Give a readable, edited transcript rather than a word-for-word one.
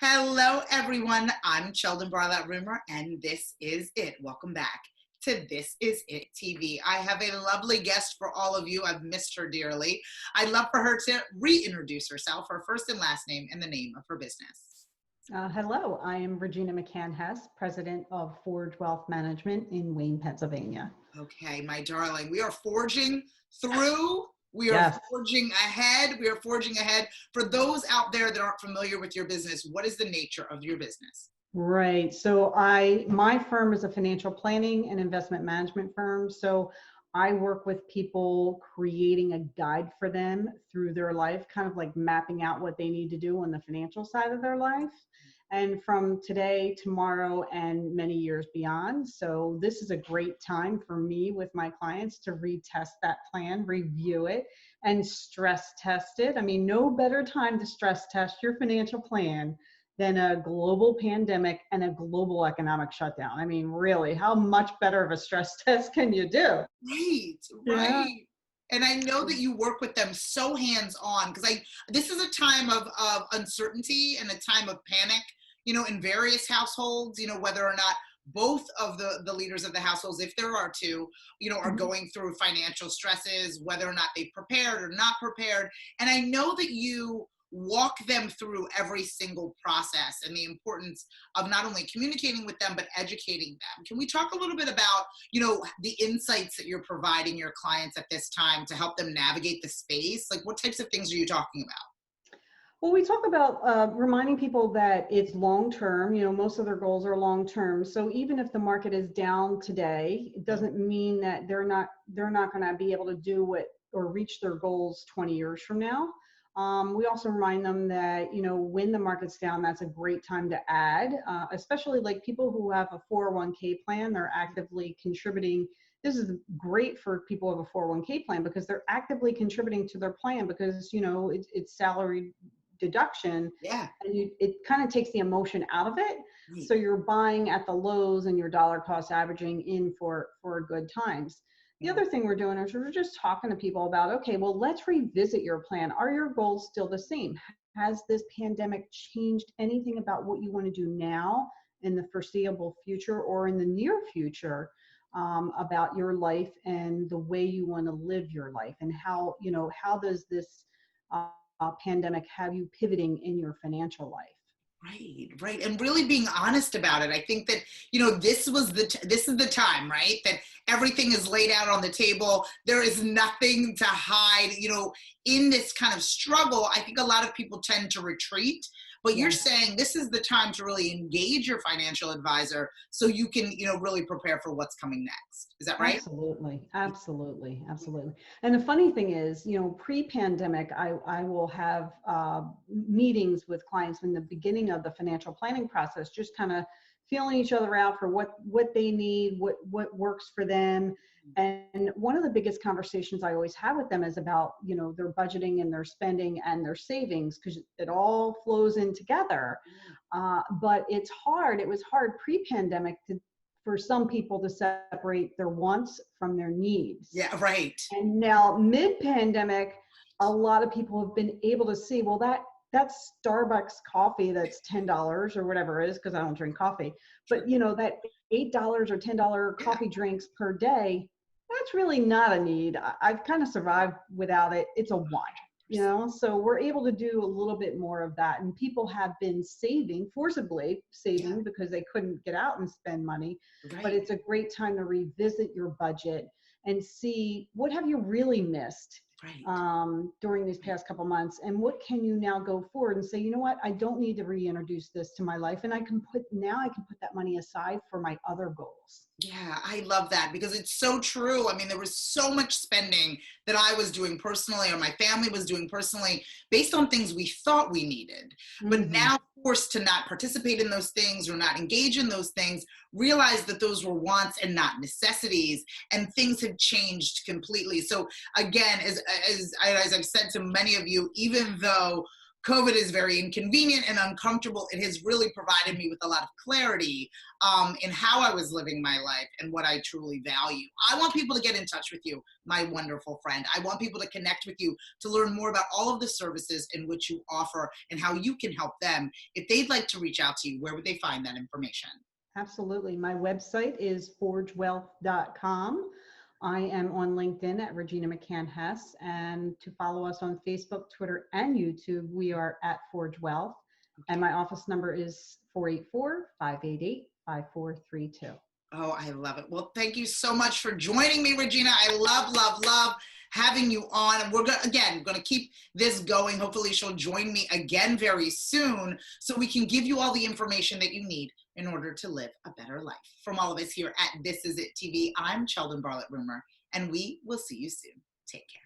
Hello, everyone. I'm Cheldin Barlatt Rumer, and this is it. Welcome back to This Is It TV. I have a lovely guest for all of you. I've missed her dearly. I'd love for her to reintroduce herself, her first and last name, and the name of her business. Hello, I am Regina Hess, president of Forge Wealth Management in Wayne, Pennsylvania. Okay, my darling, we are forging through. We are Yes. forging ahead. We are forging ahead. For those out there that aren't familiar with your business, what is the nature of your business? Right. So my firm is a financial planning and investment management firm. So I work with people creating a guide for them through their life, kind of like mapping out what they need to do on the financial side of their life. And from today, tomorrow, and many years beyond. So this is a great time for me with my clients to retest that plan, review it, and stress test it. I mean, no better time to stress test your financial plan than a global pandemic and a global economic shutdown. I mean, really, how much better of a stress test can you do? Right, Yeah. right. And I know that you work with them so hands-on because this is a time of uncertainty and a time of panic, in various households, whether or not both of the leaders of the households, if there are two, are Mhm. going through financial stresses, whether or not they've prepared or not prepared. And I know that you walk them through every single process and the importance of not only communicating with them, but educating them. Can we talk a little bit about, the insights that you're providing your clients at this time to help them navigate the space? Like, what types of things are you talking about? Well, we talk about reminding people that it's long term. Most of their goals are long term. So even if the market is down today, it doesn't mean that they're not going to be able to do what or reach their goals 20 years from now. We also remind them that when the market's down, that's a great time to add, especially like people who have a 401k plan. They're actively contributing. This is great for people who have a 401k plan because they're actively contributing to their plan because it's salary deduction, Yeah. and it kind of takes the emotion out of it. Right. So you're buying at the lows and your dollar cost averaging in for good times. The other thing we're doing is we're just talking to people about, okay, well, let's revisit your plan. Are your goals still the same? Has this pandemic changed anything about what you want to do now in the foreseeable future or in the near future, about your life and the way you want to live your life, and how does this pandemic have you pivoting in your financial life? Right, right. And really being honest about it. I think that, this is the time, right? That everything is laid out on the table. There is nothing to hide, in this kind of struggle. I think a lot of people tend to retreat, but you're Yeah. saying this is the time to really engage your financial advisor so you can, really prepare for what's coming next. Is that right? Absolutely, absolutely, absolutely. And the funny thing is, pre-pandemic, I will have meetings with clients in the beginning of the financial planning process, just kind of feeling each other out for what they need, what works for them. And one of the biggest conversations I always have with them is about, their budgeting and their spending and their savings, because it all flows in together. But it's hard. It was hard pre-pandemic for some people to separate their wants from their needs. Yeah, right. And now mid-pandemic, a lot of people have been able to see, well, that Starbucks coffee that's $10 or whatever it is, because I don't drink coffee, but that $8 or $10 coffee drinks per day, that's really not a need. I've kind of survived without it. It's a want. So we're able to do a little bit more of that. And people have been forcibly saving because they couldn't get out and spend money. Right. But it's a great time to revisit your budget and see what have you really missed during these past couple months, and what can you now go forward and say, you know what, I don't need to reintroduce this to my life, and I can put that money aside for my other goals. Yeah, I love that because it's so true. I mean, there was so much spending that I was doing personally or my family was doing personally based on things we thought we needed. But now forced to not participate in those things or not engage in those things, realize that those were wants and not necessities, and things have changed completely. So again, as I've said to many of you, even though COVID is very inconvenient and uncomfortable, it has really provided me with a lot of clarity in how I was living my life and what I truly value. I want people to get in touch with you, my wonderful friend. I want people to connect with you to learn more about all of the services in which you offer and how you can help them. If they'd like to reach out to you, where would they find that information? Absolutely. My website is forgewealth.com. I am on LinkedIn at Regina McCann Hess, and to follow us on Facebook, Twitter, and YouTube, we are at Forge Wealth. And my office number is 484-588-5432. Oh, I love it. Well, thank you so much for joining me, Regina. I love having you on. And we're going to keep this going. Hopefully she'll join me again very soon so we can give you all the information that you need in order to live a better life. From all of us here at This Is It TV, I'm Cheldin Barlatt Rumer, and we will see you soon. Take care.